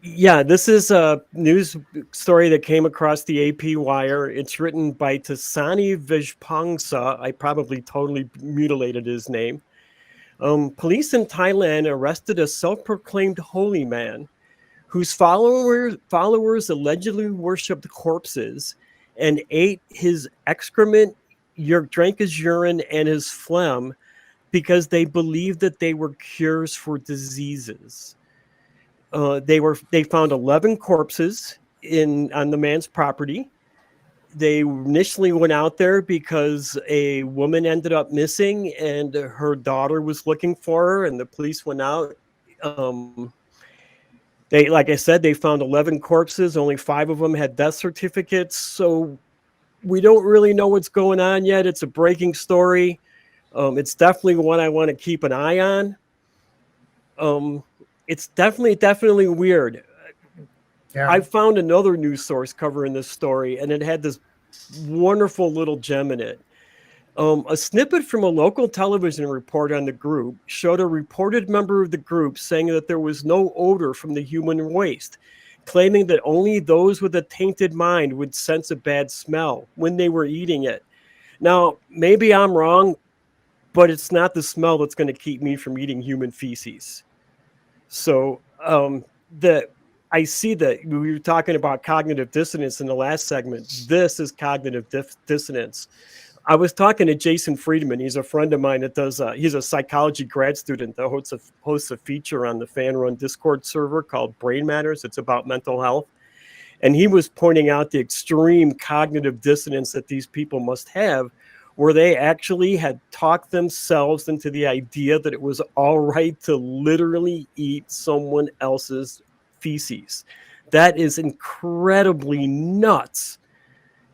Yeah, this is a news story that came across the AP wire. It's written by Tasani Vijpangsa. I probably totally mutilated his name. Police in Thailand arrested a self-proclaimed holy man whose followers allegedly worshipped corpses and ate his excrement, drank his urine and his phlegm because they believed that they were cures for diseases. They found 11 corpses in on the man's property. They initially went out there because a woman ended up missing and her daughter was looking for her, and the police went out. Um, like I said, they found 11 corpses. Only 5 of them had death certificates. So we don't really know what's going on yet. It's a breaking story. It's definitely one I want to keep an eye on. It's definitely weird. Yeah. I found another news source covering this story, and it had this wonderful little gem in it. A snippet from a local television report on the group showed a reported member of the group saying that there was no odor from the human waste, claiming that only those with a tainted mind would sense a bad smell when they were eating it. Now, maybe I'm wrong, but it's not the smell that's going to keep me from eating human feces. So, the I see that we were talking about cognitive dissonance in the last segment. This is cognitive dissonance. I was talking to Jason Friedman. He's a friend of mine that does. He's a psychology grad student that hosts a feature on the fan-run Discord server called Brain Matters. It's about mental health, and he was pointing out the extreme cognitive dissonance that these people must have, where they actually had talked themselves into the idea that it was all right to literally eat someone else's feces. That is incredibly nuts.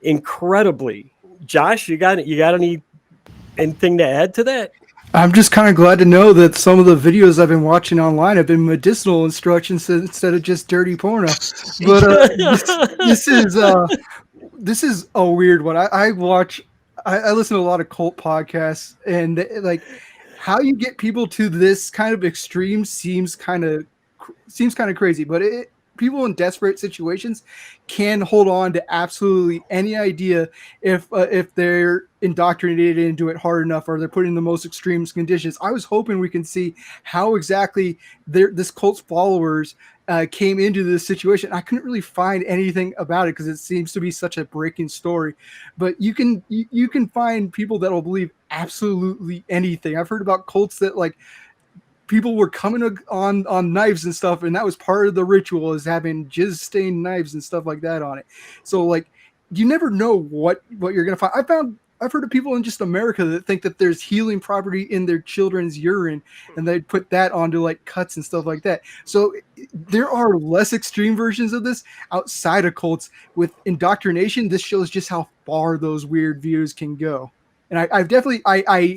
Incredibly. Josh, you got anything to add to that? I'm just kind of glad to know that some of the videos I've been watching online have been medicinal instructions instead of just dirty porno. But this is a weird one. I listen to a lot of cult podcasts, and like how you get people to this kind of extreme seems kind of crazy. But people in desperate situations can hold on to absolutely any idea if they're indoctrinated into it hard enough, or they're put in the most extreme conditions. I was hoping we can see how exactly this cult's followers came into this situation. I couldn't really find anything about it because it seems to be such a breaking story. But you can find people that will believe absolutely anything. I've heard about cults that like people were coming on knives and stuff, and that was part of the ritual, is having jizz stained knives and stuff like that on it. So like you never know what you're gonna find. I've heard of people in just America that think that there's healing property in their children's urine, and they put that onto like cuts and stuff like that. So there are less extreme versions of this outside of cults. With indoctrination, this shows just how far those weird views can go. And I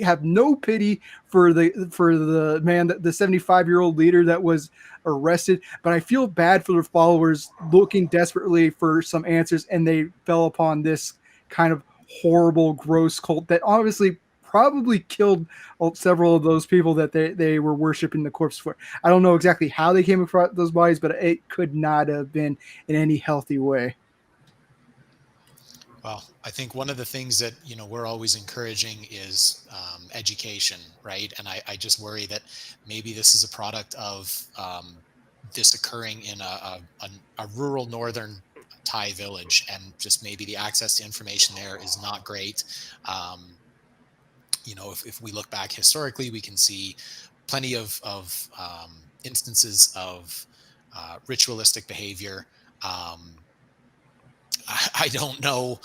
have no pity for the man, the 75-year-old leader that was arrested, but I feel bad for their followers looking desperately for some answers, and they fell upon this kind of horrible, gross cult that obviously probably killed several of those people that they were worshiping the corpse for. I don't know exactly how they came across those bodies, but it could not have been in any healthy way. Well, I think one of the things that we're always encouraging is education, right? And I just worry that maybe this is a product of this occurring in a rural northern Thai village, and just maybe the access to information there is not great. If we look back historically, we can see plenty of instances of ritualistic behavior. I don't know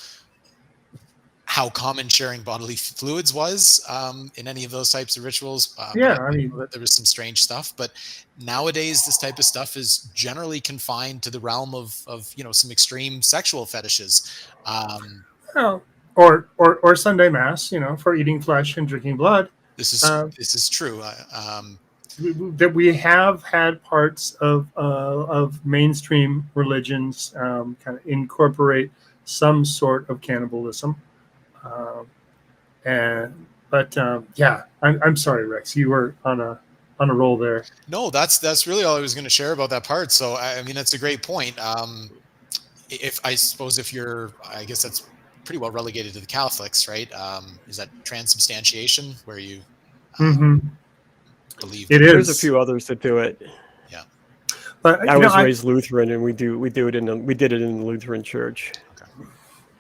how common sharing bodily fluids was in any of those types of rituals. Yeah, I mean, there was some strange stuff, but nowadays this type of stuff is generally confined to the realm of some extreme sexual fetishes. Or Sunday Mass, for eating flesh and drinking blood. This is true. That we have had parts of mainstream religions kind of incorporate some sort of cannibalism, I'm sorry, Rex, you were on on a roll there. No, that's really all I was going to share about that part. So I mean, that's a great point. If I suppose if you're, I guess that's pretty well relegated to the Catholics, right? Is that transubstantiation where you Hmm. believe? It There's a is. few others that do it. Yeah. But I you know, was raised Lutheran, and we did it in the Lutheran church.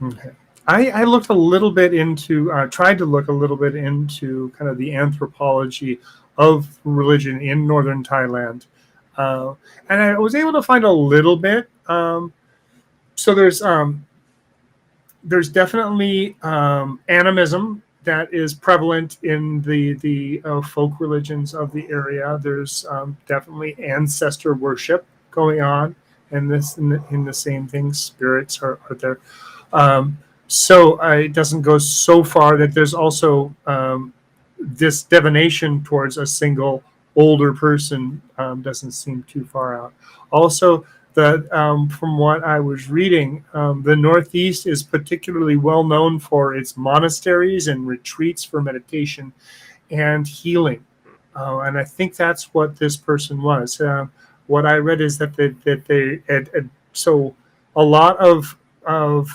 Okay. I looked a little bit into, tried to look a little bit into kind of the anthropology of religion in northern Thailand, and I was able to find a little bit. So there's definitely animism that is prevalent in the folk religions of the area. There's definitely ancestor worship going on, and in the same thing, spirits are there. So it doesn't go so far that there's also this divination towards a single older person doesn't seem too far out. Also, from what I was reading, the Northeast is particularly well known for its monasteries and retreats for meditation and healing. And I think that's what this person was. What I read is that so a lot of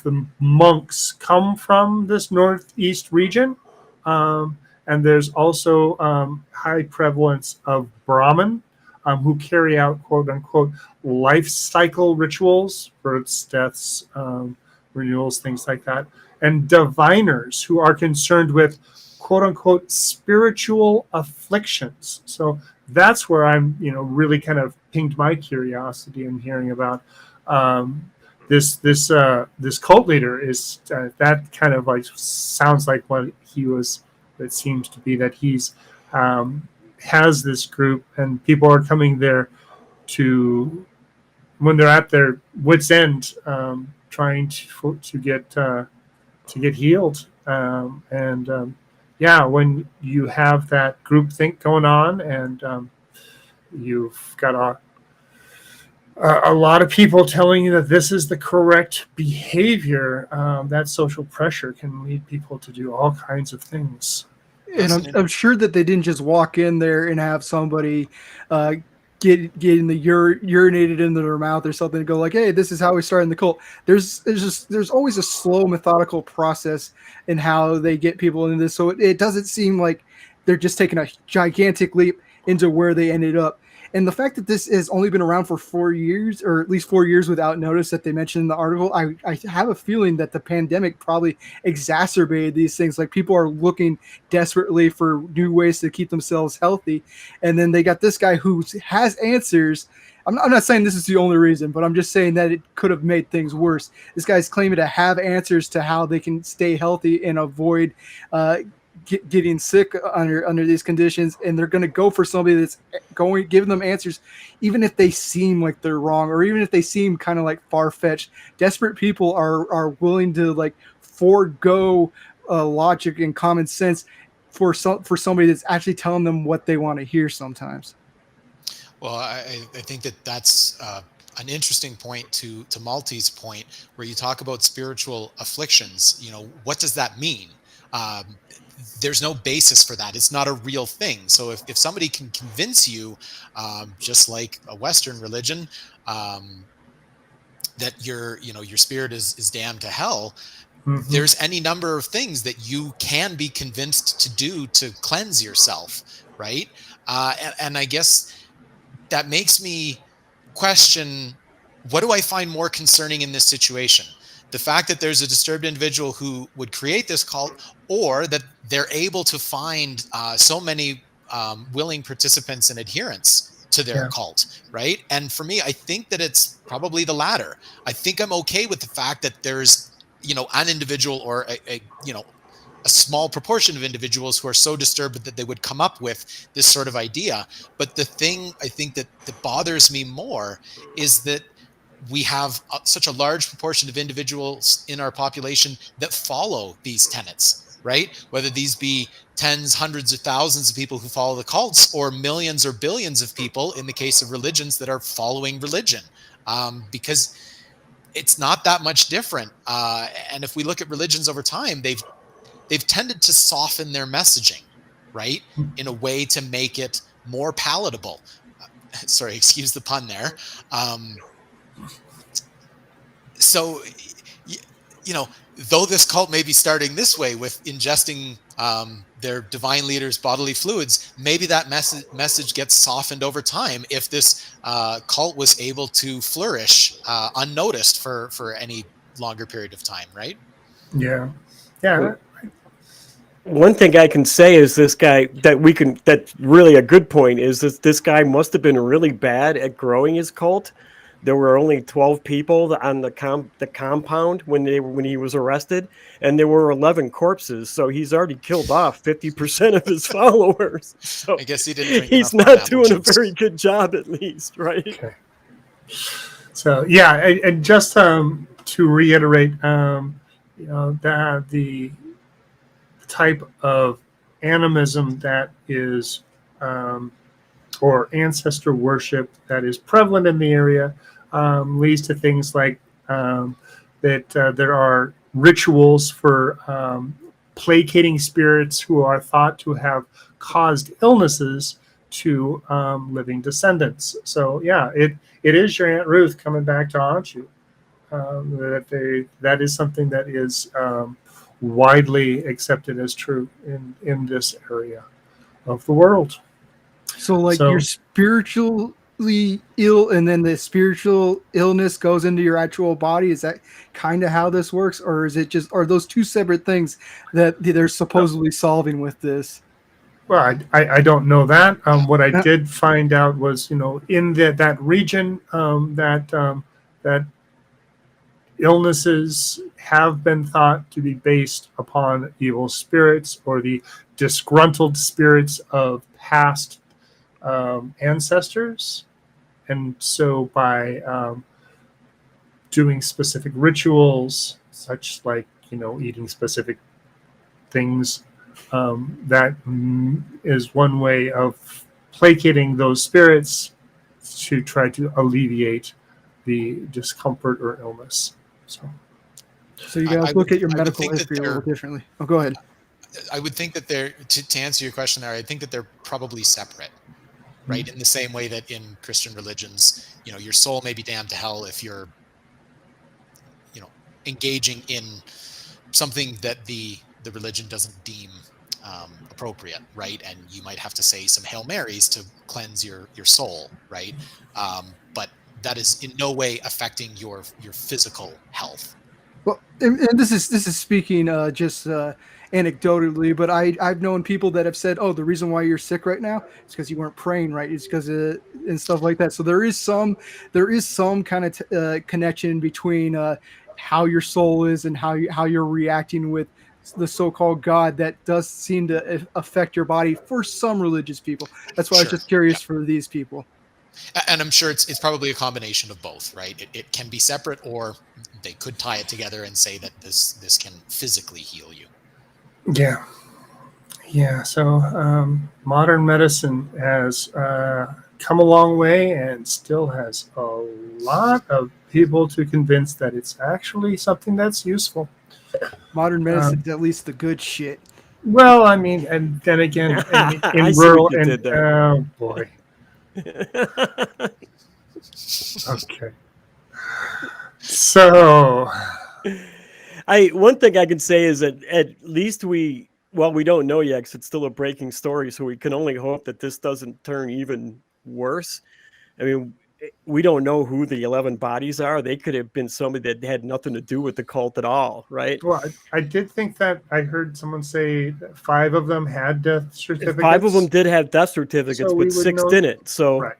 the monks come from this Northeast region. And there's also high prevalence of Brahmin who carry out, quote unquote, life cycle rituals, births, deaths, renewals, things like that, and diviners who are concerned with, quote unquote, spiritual afflictions. So that's where I'm, really kind of piqued my curiosity in hearing about this cult leader. Is that kind of like sounds like what he was. It seems to be that he's has this group, and people are coming there to, when they're at their wits' end, trying to get healed. When you have that group think going on, and you've got a lot of people telling you that this is the correct behavior, that social pressure can lead people to do all kinds of things. And I'm sure that they didn't just walk in there and have somebody get in the urinated into their mouth or something and go like, hey, this is how we started in the cult. There's always a slow, methodical process in how they get people into this. So it doesn't seem like they're just taking a gigantic leap into where they ended up. And the fact that this has only been around for 4 years, or at least 4 years without notice that they mentioned in the article, I have a feeling that the pandemic probably exacerbated these things. Like, people are looking desperately for new ways to keep themselves healthy. And then they got this guy who has answers. I'm not saying this is the only reason, but I'm just saying that it could have made things worse. This guy's claiming to have answers to how they can stay healthy and avoid getting sick under these conditions, and they're going to go for somebody that's giving them answers, even if they seem like they're wrong, or even if they seem kind of like far-fetched. Desperate people are willing to like forego logic and common sense for somebody that's actually telling them what they want to hear sometimes. Well, I think that's an interesting point to Malty's point, where you talk about spiritual afflictions. What does that mean? There's no basis for that. It's not a real thing. So if somebody can convince you, just like a Western religion, that your spirit is damned to hell, mm-hmm. There's any number of things that you can be convinced to do to cleanse yourself, right? And I guess that makes me question, what do I find more concerning in this situation? The fact that there's a disturbed individual who would create this cult, or that they're able to find so many willing participants and adherents to their cult, right? And for me, I think that it's probably the latter. I think I'm okay with the fact that there's, an individual or a small proportion of individuals who are so disturbed that they would come up with this sort of idea. But the thing I think that bothers me more is that we have such a large proportion of individuals in our population that follow these tenets, right? Whether these be tens, hundreds of thousands of people who follow the cults, or millions or billions of people in the case of religions that are following religion, because it's not that much different. And if we look at religions over time, they've tended to soften their messaging, right, in a way to make it more palatable. Sorry, excuse the pun there. So, you know, though this cult may be starting this way with ingesting their divine leaders' bodily fluids, maybe that message gets softened over time if this cult was able to flourish unnoticed for any longer period of time, right? Yeah. Yeah. One thing I can say is that's really a good point, is that this guy must have been really bad at growing his cult. There were only 12 people on the compound when he was arrested, and there were 11 corpses. So he's already killed off 50% of his followers. So I guess he didn't drink he's enough not pineapple doing juice. a very good job, at least, right? Okay. So yeah, and just to reiterate, you know, that the type of animism that is, or ancestor worship that is prevalent in the area, leads to things like that there are rituals for placating spirits who are thought to have caused illnesses to living descendants. So yeah, it is your Aunt Ruth coming back to haunt you. That is something that is widely accepted as true in this area of the world. So you're spiritually ill, and then the spiritual illness goes into your actual body. Is that kind of how this works, or is it just, are those two separate things that they're supposedly solving with this? Well, I don't know that. What I did find out was, you know, in that region, that illnesses have been thought to be based upon evil spirits or the disgruntled spirits of past ancestors. And so by doing specific rituals, such like, you know, eating specific things, that is one way of placating those spirits to try to alleviate the discomfort or illness. So you guys look at your medical history a little differently. Oh, go ahead. I would think that they're, to answer your question there, I think that they're probably separate, right? Mm-hmm. In the same way that in Christian religions, you know, your soul may be damned to hell if you're, you know, engaging in something that the religion doesn't deem appropriate, right? And you might have to say some Hail Marys to cleanse your soul, right? But that is in no way affecting your physical health. Well, and this is speaking just anecdotally, but I've known people that have said, "Oh, the reason why you're sick right now is because you weren't praying right. It's because and stuff like that." So there is some kind of connection between how your soul is and how you're reacting with the so-called God that does seem to affect your body for some religious people. That's why I was just curious for these people. And I'm sure it's probably a combination of both, right? It can be separate, or they could tie it together and say that this can physically heal you. Yeah. So modern medicine has come a long way and still has a lot of people to convince that it's actually something that's useful. Modern medicine is at least the good shit. Well, I mean, and then again, in rural and oh boy. Okay. So one thing I can say is that at least we don't know yet because it's still a breaking story, so we can only hope that this doesn't turn even worse. I mean, we don't know who the 11 bodies are. They could have been somebody that had nothing to do with the cult at all, right? Well, I did think that I heard someone say that 5 of them had death certificates. 5 of them did have death certificates, but 6 didn't. So, right.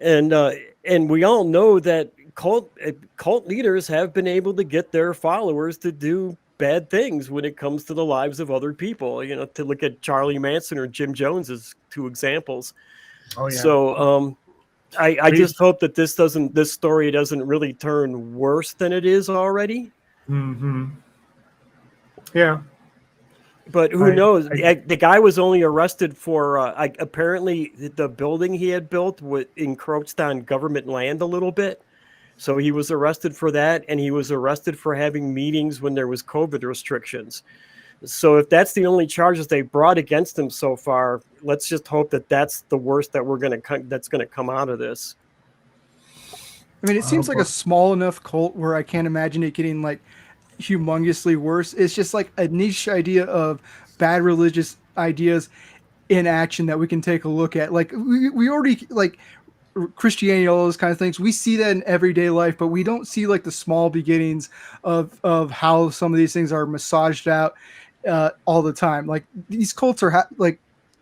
And we all know that cult leaders have been able to get their followers to do bad things when it comes to the lives of other people. You know, to look at Charlie Manson or Jim Jones as 2 examples. Oh yeah. So, I just hope that this story doesn't really turn worse than it is already. Mm-hmm. Yeah. But who knows? The guy was only arrested for apparently the building he had built encroached on government land a little bit. So he was arrested for that, and he was arrested for having meetings when there was COVID restrictions. So if that's the only charges they brought against him so far, let's just hope that that's the worst that that's going to come out of this. I mean, it seems like a small enough cult where I can't imagine it getting like humongously worse. It's just like a niche idea of bad religious ideas in action that we can take a look at. Like we already like Christianity, all those kind of things. We see that in everyday life, but we don't see like the small beginnings of how some of these things are massaged out all the time. Like these cults are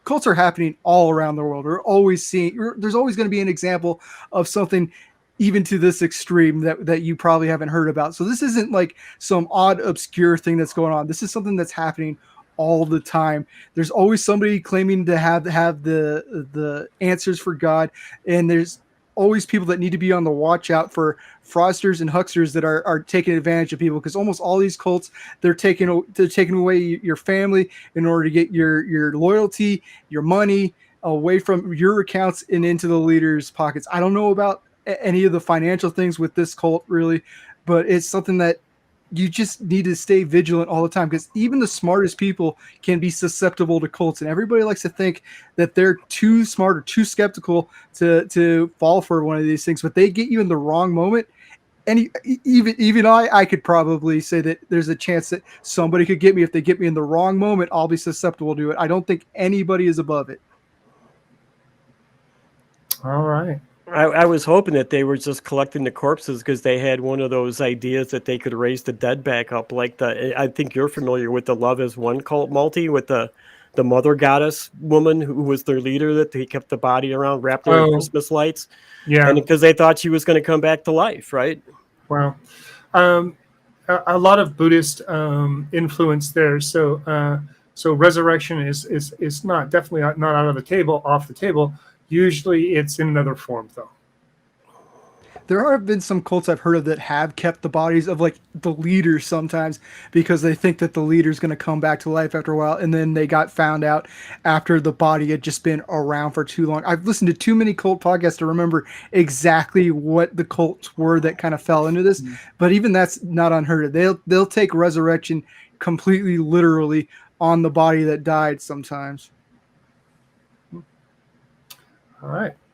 cults are happening all around the world. We're always seeing. There's always going to be an example of something even to this extreme that you probably haven't heard about. So this isn't like some odd, obscure thing that's going on. This is something that's happening all the time. There's always somebody claiming to have the answers for God, and there's always people that need to be on the watch out for fraudsters and hucksters that are taking advantage of people, because almost all these cults, they're taking away your family in order to get your loyalty, your money away from your accounts and into the leaders' pockets. I don't know about any of the financial things with this cult really, but it's something that you just need to stay vigilant all the time, because even the smartest people can be susceptible to cults, and everybody likes to think that they're too smart or too skeptical to fall for one of these things, but they get you in the wrong moment. And even I could probably say that there's a chance that somebody could get me. If they get me in the wrong moment, I'll be susceptible to it. I don't think anybody is above it. All right. I was hoping that they were just collecting the corpses because they had one of those ideas that they could raise the dead back up. Like I think you're familiar with the Love Is One cult, Malty, with the mother goddess woman who was their leader, that they kept the body around wrapped around Christmas lights. Yeah. And because they thought she was going to come back to life, right? Wow. A lot of Buddhist influence there. So resurrection is not definitely not off the table. Usually it's in another form, though. There have been some cults I've heard of that have kept the bodies of like the leaders sometimes because they think that the leader's going to come back to life after a while, and then they got found out after the body had just been around for too long. I've listened to too many cult podcasts to remember exactly what the cults were that kind of fell into this, but even that's not unheard of. They'll take resurrection completely literally on the body that died sometimes. All right.